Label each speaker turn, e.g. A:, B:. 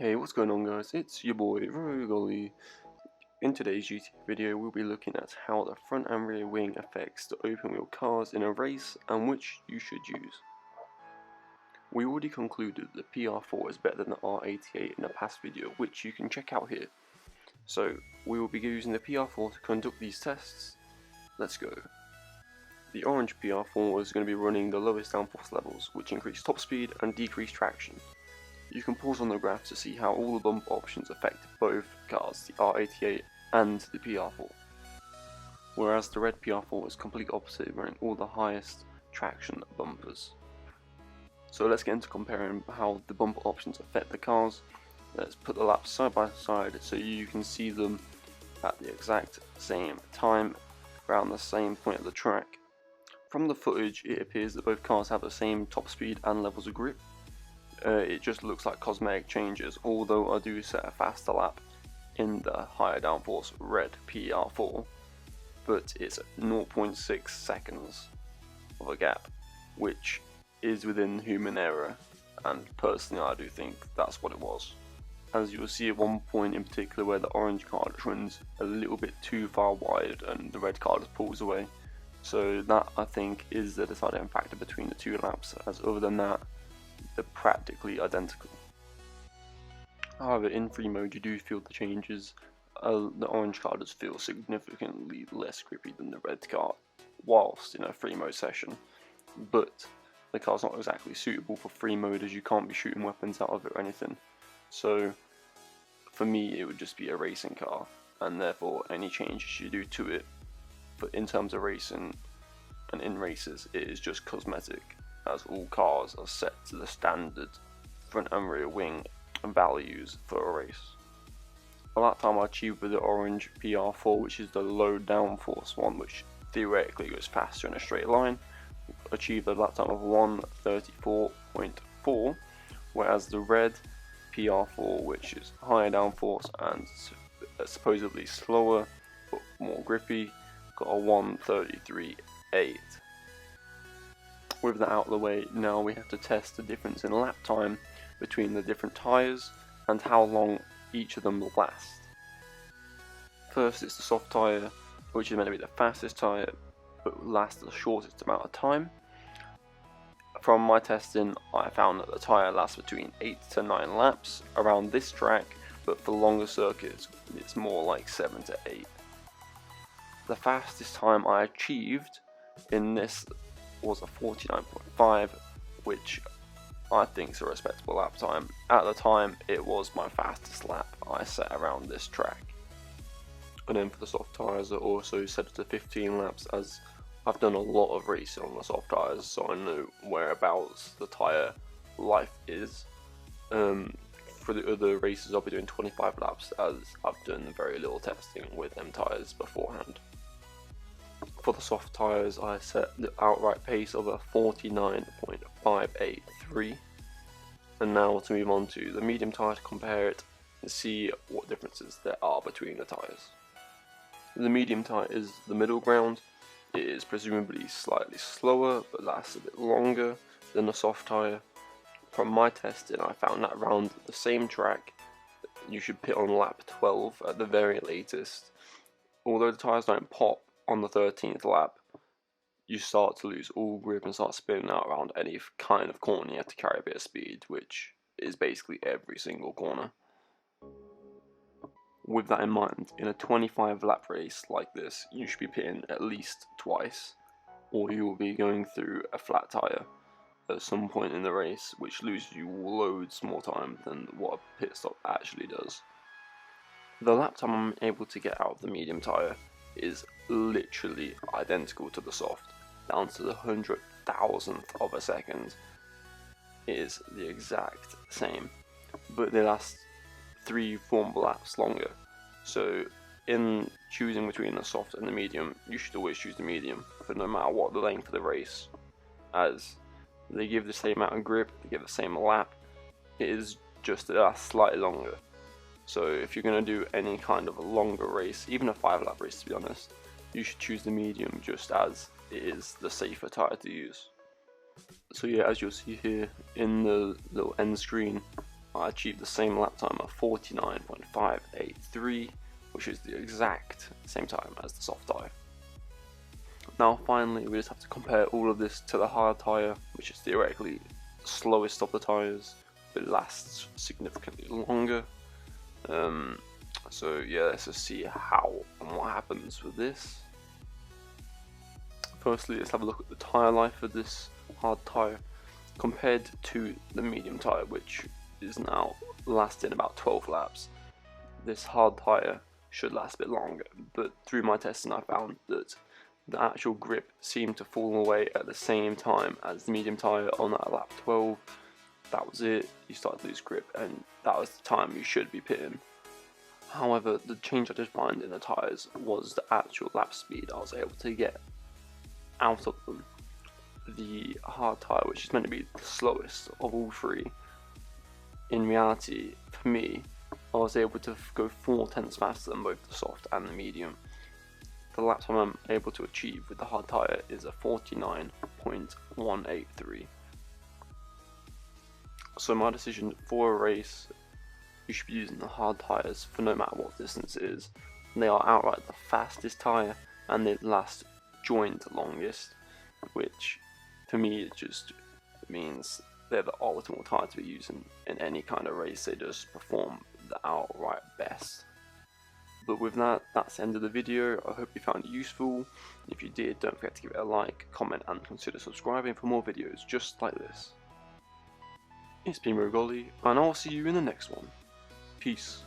A: Hey, what's going on guys? It's your boy Rogoli. In today's GT video we'll be looking at how the front and rear wing affects the open wheel cars in a race and which you should use. We already concluded the PR4 is better than the R88 in a past video, which you can check out here. So we will be using the PR4 to conduct these tests. Let's go. The orange PR4 is going to be running the lowest downforce levels, which increase top speed and decrease traction. You can pause on the graph to see how all the bump options affect both cars, the R88 and the PR4. Whereas the red PR4 is complete opposite, running all the highest traction bumpers. So let's get into comparing how the bumper options affect the cars. Let's put the laps side by side so you can see them at the exact same time, around the same point of the track. From the footage it appears that both cars have the same top speed and levels of grip. It just looks like cosmetic changes, although I do set a faster lap in the higher downforce red PR4, but it's 0.6 seconds of a gap, which is within human error, and personally I do think that's what it was. As you'll see at one point in particular where the orange car runs a little bit too far wide and the red car just pulls away, so that I think is the deciding factor between the two laps, as other than that they're practically identical. However, in free mode you do feel the changes. The orange car does feel significantly less grippy than the red car whilst in a free mode session, but the car's not exactly suitable for free mode as you can't be shooting weapons out of it or anything. So for me it would just be a racing car, and therefore any changes you do to it, but in terms of racing and in races it is just cosmetic, as all cars are set to the standard front and rear wing values for a race. The lap time I achieved with the orange PR4, which is the low downforce one, which theoretically goes faster in a straight line, achieved a lap time of 1:34.4, whereas the red PR4, which is higher downforce and supposedly slower but more grippy, got a 1:33.8. With that out of the way, now we have to test the difference in lap time between the different tyres and how long each of them will last. First it's the soft tyre, which is meant to be the fastest tyre but will last the shortest amount of time. From my testing I found that the tyre lasts between 8 to 9 laps around this track, but for longer circuits it's more like 7 to 8. The fastest time I achieved in this was a 49.5, which I think is a respectable lap time. At the time it was my fastest lap I set around this track. And then for the soft tyres I also set it to 15 laps, as I've done a lot of racing on the soft tyres, so I know whereabouts the tyre life is. For the other races I'll be doing 25 laps, as I've done very little testing with them tyres beforehand. For the soft tyres I set the outright pace of a 49.583, and now to move on to the medium tyre to compare it and see what differences there are between the tyres. The medium tyre is the middle ground. It is presumably slightly slower but lasts a bit longer than the soft tyre. From my testing I found that around the same track you should pit on lap 12 at the very latest. Although the tyres don't pop on the 13th lap, you start to lose all grip and start spinning out around any kind of corner. You have to carry a bit of speed, which is basically every single corner. With that in mind, in a 25 lap race like this, you should be pitting at least twice, or you will be going through a flat tyre at some point in the race, which loses you loads more time than what a pit stop actually does. The lap time I'm able to get out of the medium tyre is literally identical to the soft, down to the 100,000th of a second. It is the exact same, but they last 3-4 laps longer. So in choosing between the soft and the medium, you should always choose the medium, for no matter what the length of the race, as they give the same amount of grip, they give the same lap, it is just that it lasts slightly longer. So if you're going to do any kind of a longer race, even a 5-lap race to be honest, you should choose the medium, just as it is the safer tyre to use. So yeah, as you'll see here in the little end screen, I achieved the same lap time of 49.583, which is the exact same time as the soft tyre. Now finally we just have to compare all of this to the hard tyre, which is theoretically the slowest of the tyres, but lasts significantly longer. So yeah, let's just see how and what happens with this. Firstly, let's have a look at the tyre life of this hard tyre compared to the medium tyre, which is now lasting about 12 laps. This hard tyre should last a bit longer, but through my testing I found that the actual grip seemed to fall away at the same time as the medium tyre on that lap 12. That was it, you started to lose grip, and that was the time you should be pitting. However, the change I did find in the tyres was the actual lap speed I was able to get out of them. The hard tyre, which is meant to be the slowest of all three, in reality, for me, I was able to go 4 tenths faster than both the soft and the medium. The lap time I'm able to achieve with the hard tyre is a 49.183. So my decision for a race, you should be using the hard tyres for no matter what distance it is. They are outright the fastest tyre and they last joint the longest, which for me it just means they're the optimal tyre to be using in any kind of race. They just perform the outright best. But with that, that's the end of the video. I hope you found it useful. If you did, don't forget to give it a like, comment and consider subscribing for more videos just like this. It's been Rogoli, and I'll see you in the next one. Peace.